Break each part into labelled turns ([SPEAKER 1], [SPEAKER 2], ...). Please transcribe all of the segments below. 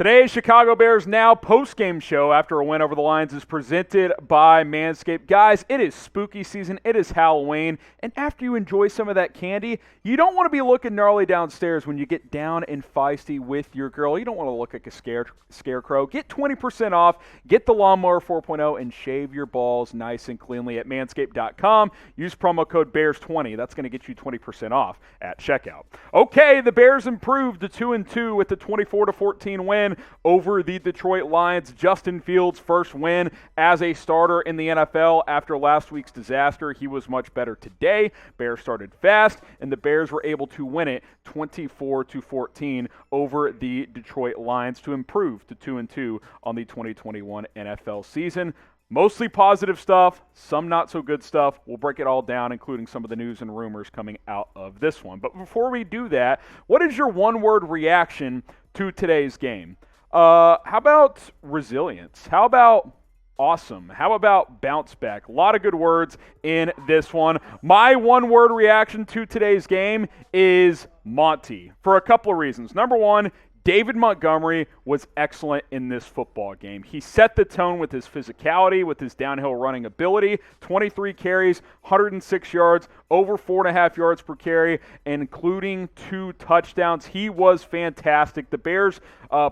[SPEAKER 1] Today's Chicago Bears Now post-game show after a win over the Lions is presented by Manscaped. Guys, it is spooky season. It is Halloween. And after you enjoy some of that candy, you don't want to be looking gnarly downstairs when you get down and feisty with your girl. You don't want to look like a scarecrow. Get 20% off, get the Lawnmower 4.0, and shave your balls nice and cleanly at manscaped.com. Use promo code BEARS20. That's going to get you 20% off at checkout. Okay, the Bears improved to 2-2 with the 24-14 win over the Detroit Lions. Justin Fields' first win as a starter in the NFL after last week's disaster. He was much better today. Bears started fast, and the Bears were able to win it 24-14 over the Detroit Lions to improve to 2-2 on the 2021 NFL season. Mostly positive stuff, some not so good stuff. We'll break it all down, including some of the news and rumors coming out of this one. But before we do that, what is your one-word reaction to today's game? How about resilience? How about awesome? How about bounce back? A lot of good words in this one. My one-word reaction to today's game is Monty for a couple of reasons. Number one, David Montgomery was excellent in this football game. He set the tone with his physicality, with his downhill running ability. 23 carries, 106 yards, over 4.5 yards per carry, including 2 touchdowns. He was fantastic. The Bears'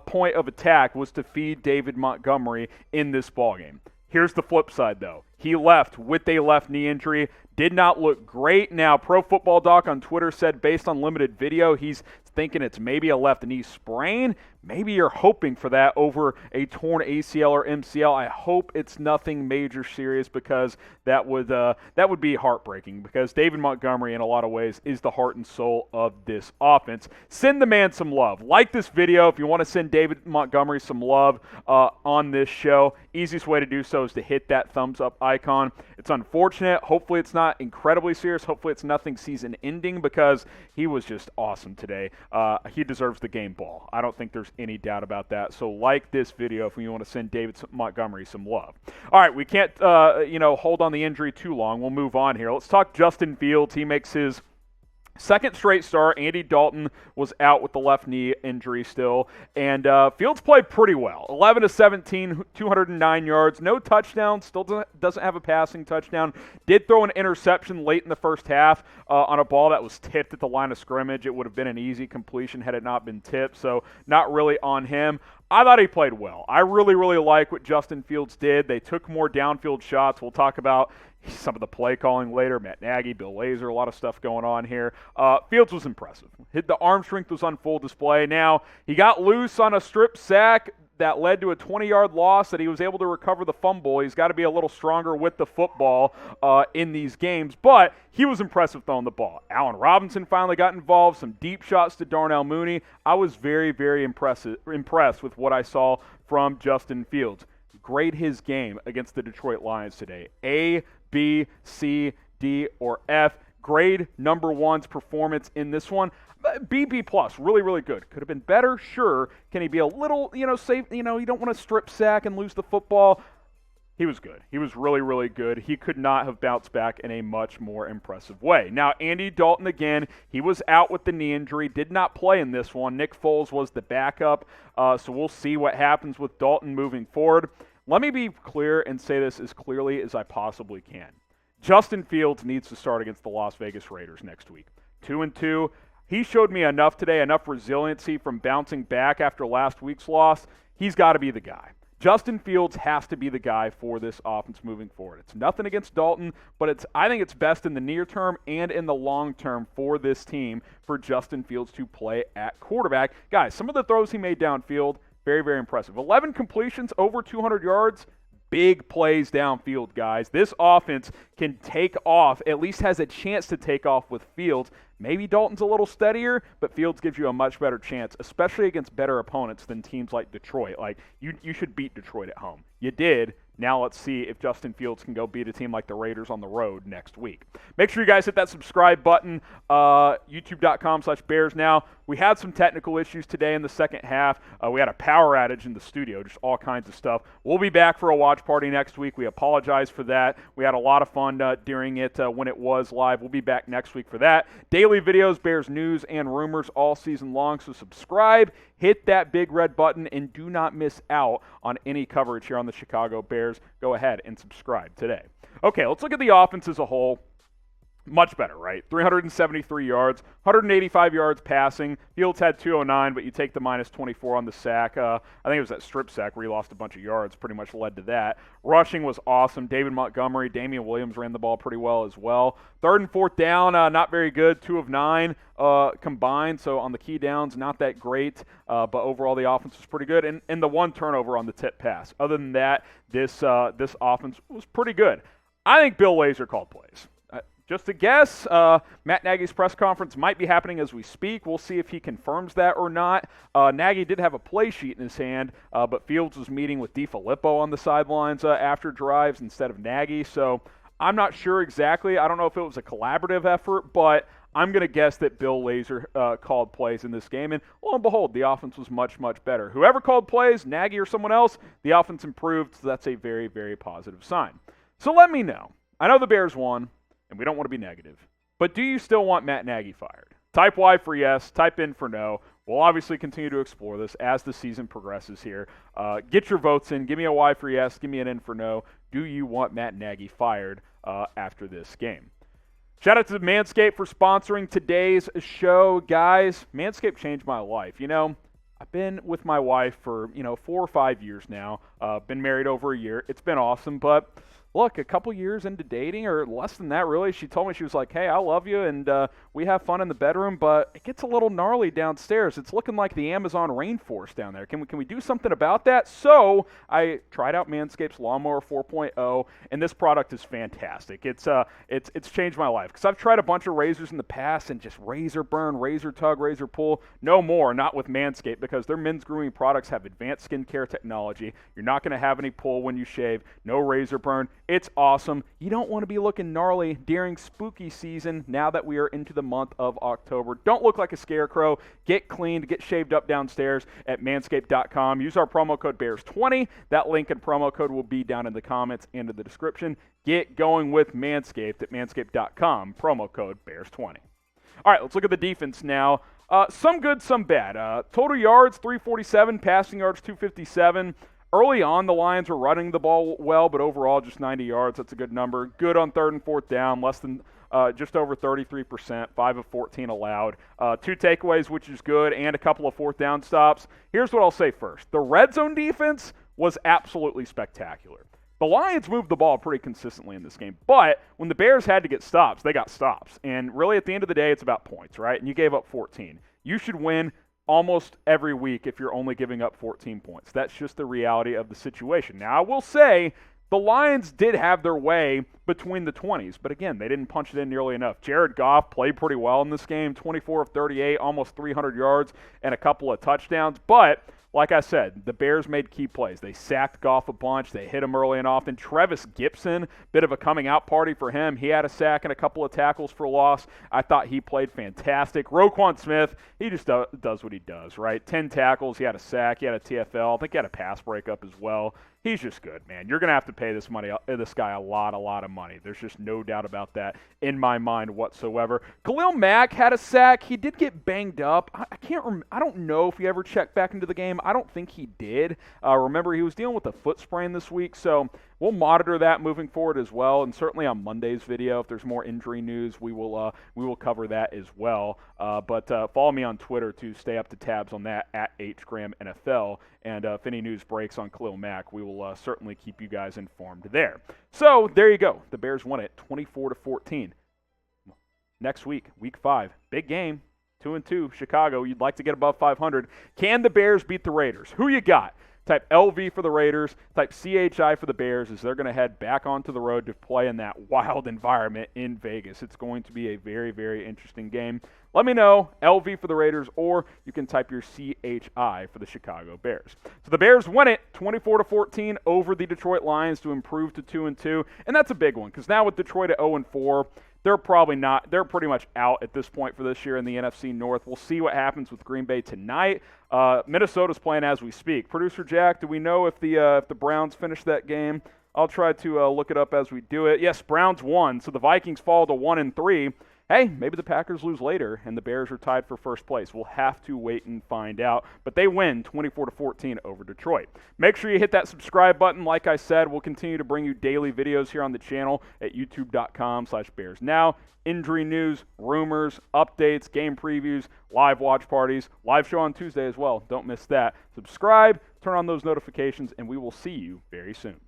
[SPEAKER 1] point of attack was to feed David Montgomery in this ballgame. Here's the flip side, though. He left with a left knee injury. Did not look great. Now, Pro Football Doc on Twitter said, based on limited video, he's thinking it's maybe a left knee sprain. Maybe you're hoping for that over a torn ACL or MCL. I hope it's nothing major serious, because that would be heartbreaking, because David Montgomery in a lot of ways is the heart and soul of this offense. Send the man some love. Like this video if you want to send David Montgomery some love on this show. Easiest way to do so is to hit that thumbs up icon. It's unfortunate. Hopefully it's not incredibly serious. Hopefully it's nothing season ending, because he was just awesome today. He deserves the game ball. I don't think there's any doubt about that. So like this video if you want to send David Montgomery some love. All right, we can't hold on the injury too long. We'll move on here. Let's talk Justin Fields. He makes his second straight start. Andy Dalton was out with the left knee injury still. And Fields played pretty well. 11-17, 209 yards, no touchdowns, still doesn't have a passing touchdown. Did throw an interception late in the first half on a ball that was tipped at the line of scrimmage. It would have been an easy completion had it not been tipped, so not really on him. I thought he played well. I really, really like what Justin Fields did. They took more downfield shots. We'll talk about some of the play calling later. Matt Nagy, Bill Lazor, a lot of stuff going on here. Fields was impressive. The arm strength was on full display. Now, he got loose on a strip sack that led to a 20-yard loss that he was able to recover the fumble. He's got to be a little stronger with the football in these games, but he was impressive throwing the ball. Allen Robinson finally got involved, some deep shots to Darnell Mooney. I was very, very impressed with what I saw from Justin Fields. Grade his game against the Detroit Lions today. A, B, C, D, or F. Grade number one's performance in this one. B plus, really, really good. Could have been better, sure. Can he be a little, safe? You don't want to strip sack and lose the football. He was good. He was really, really good. He could not have bounced back in a much more impressive way. Now, Andy Dalton, again, he was out with the knee injury, did not play in this one. Nick Foles was the backup, so we'll see what happens with Dalton moving forward. Let me be clear and say this as clearly as I possibly can. Justin Fields needs to start against the Las Vegas Raiders next week. 2-2. He showed me enough today, enough resiliency from bouncing back after last week's loss. He's got to be the guy. Justin Fields has to be the guy for this offense moving forward. It's nothing against Dalton, but I think it's best in the near term and in the long term for this team for Justin Fields to play at quarterback. Guys, some of the throws he made downfield, very, very impressive. 11 completions, over 200 yards. Big plays downfield, guys. This offense can take off, at least has a chance to take off with Fields. Maybe Dalton's a little steadier, but Fields gives you a much better chance, especially against better opponents than teams like Detroit. Like, you should beat Detroit at home. You did. Now let's see if Justin Fields can go beat a team like the Raiders on the road next week. Make sure you guys hit that subscribe button, youtube.com/BearsNow. We had some technical issues today in the second half. We had a power outage in the studio, just all kinds of stuff. We'll be back for a watch party next week. We apologize for that. We had a lot of fun during it when it was live. We'll be back next week for that. Daily videos, Bears news and rumors all season long, so subscribe. hit that big red button and do not miss out on any coverage here on the Chicago Bears. Go ahead and subscribe today. Okay, let's look at the offense as a whole. Much better, right? 373 yards, 185 yards passing. Fields had 209, but you take the minus 24 on the sack. I think it was that strip sack where he lost a bunch of yards, pretty much led to that. Rushing was awesome. David Montgomery, Damian Williams ran the ball pretty well as well. Third and fourth down, not very good. 2 of 9 combined, so on the key downs, not that great. But overall, the offense was pretty good. And the one turnover on the tip pass. Other than that, this offense was pretty good. I think Bill Lazor called plays. Just a guess, Matt Nagy's press conference might be happening as we speak. We'll see if he confirms that or not. Nagy did have a play sheet in his hand, but Fields was meeting with DeFilippo on the sidelines after drives instead of Nagy. So I'm not sure exactly. I don't know if it was a collaborative effort, but I'm going to guess that Bill Lazor called plays in this game. And lo and behold, the offense was much, much better. Whoever called plays, Nagy or someone else, the offense improved. So that's a very, very positive sign. So let me know. I know the Bears won. And we don't want to be negative. But do you still want Matt Nagy fired? Type Y for yes, type in for no. We'll obviously continue to explore this as the season progresses here. Get your votes in. Give me a Y for yes, give me an N for no. Do you want Matt Nagy fired after this game? Shout out to Manscaped for sponsoring today's show. Guys, Manscaped changed my life. You know, I've been with my wife for, 4 or 5 years now. Been married over a year. It's been awesome, but look, a couple years into dating, or less than that really, she told me, she was like, hey, I love you, and we have fun in the bedroom, but it gets a little gnarly downstairs. It's looking like the Amazon rainforest down there. Can we do something about that? So I tried out Manscaped's Lawnmower 4.0, and this product is fantastic. It's changed my life, because I've tried a bunch of razors in the past, and just razor burn, razor tug, razor pull. No more, not with Manscaped, because their men's grooming products have advanced skincare technology. You're not going to have any pull when you shave, no razor burn. It's awesome. You don't want to be looking gnarly during spooky season now that we are into the month of October. Don't look like a scarecrow. Get cleaned, get shaved up downstairs at manscaped.com. Use our promo code BEARS20. That link and promo code will be down in the comments and in the description. Get going with Manscaped at manscaped.com. Promo code BEARS20. All right, let's look at the defense now. Some good, some bad. Total yards, 347. Passing yards, 257. Early on, the Lions were running the ball well, but overall just 90 yards. That's a good number. Good on third and fourth down, less than just over 33%, 5 of 14 allowed. 2 takeaways, which is good, and a couple of fourth down stops. Here's what I'll say first. The red zone defense was absolutely spectacular. The Lions moved the ball pretty consistently in this game, but when the Bears had to get stops, they got stops. And really, at the end of the day, it's about points, right? And you gave up 14. You should win almost every week if you're only giving up 14 points. That's just the reality of the situation. Now, I will say the Lions did have their way between the 20s, but again, they didn't punch it in nearly enough. Jared Goff played pretty well in this game, 24 of 38, almost 300 yards, and a couple of touchdowns. But like I said, the Bears made key plays. They sacked Goff a bunch. They hit him early and often. Trevis Gibson, bit of a coming out party for him. He had a sack and a couple of tackles for loss. I thought he played fantastic. Roquan Smith, he just does what he does, right? 10 tackles. He had a sack. He had a TFL. I think he had a pass breakup as well. He's just good, man. You're going to have to pay this guy a lot of money. There's just no doubt about that in my mind whatsoever. Khalil Mack had a sack. He did get banged up. I don't know if he ever checked back into the game. I don't think he did. Remember, he was dealing with a foot sprain this week, so we'll monitor that moving forward as well. And certainly on Monday's video, if there's more injury news, we will cover that as well. But follow me on Twitter to stay up to tabs on that at HGramNFL. And if any news breaks on Khalil Mack, we will certainly keep you guys informed there. So there you go. The Bears won it 24-14. Next week, week 5, big game. 2-2, Chicago. You'd like to get above 500. Can the Bears beat the Raiders? Who you got? Type LV for the Raiders, type CHI for the Bears, as they're going to head back onto the road to play in that wild environment in Vegas. It's going to be a very, very interesting game. Let me know, LV for the Raiders, or you can type your CHI for the Chicago Bears. So the Bears win it 24-14 over the Detroit Lions to improve to 2-2, and that's a big one, because now with Detroit at 0-4, they're pretty much out at this point for this year in the NFC North. We'll see what happens with Green Bay tonight. Minnesota's playing as we speak. Producer Jack, do we know if the Browns finish that game? I'll try to look it up as we do it. Yes, Browns won, so the Vikings fall to 1-3. hey, maybe the Packers lose later and the Bears are tied for first place. We'll have to wait and find out. But they win 24-14 over Detroit. Make sure you hit that subscribe button. Like I said, we'll continue to bring you daily videos here on the channel at youtube.com/BearsNow. Injury news, rumors, updates, game previews, live watch parties, live show on Tuesday as well. Don't miss that. Subscribe, turn on those notifications, and we will see you very soon.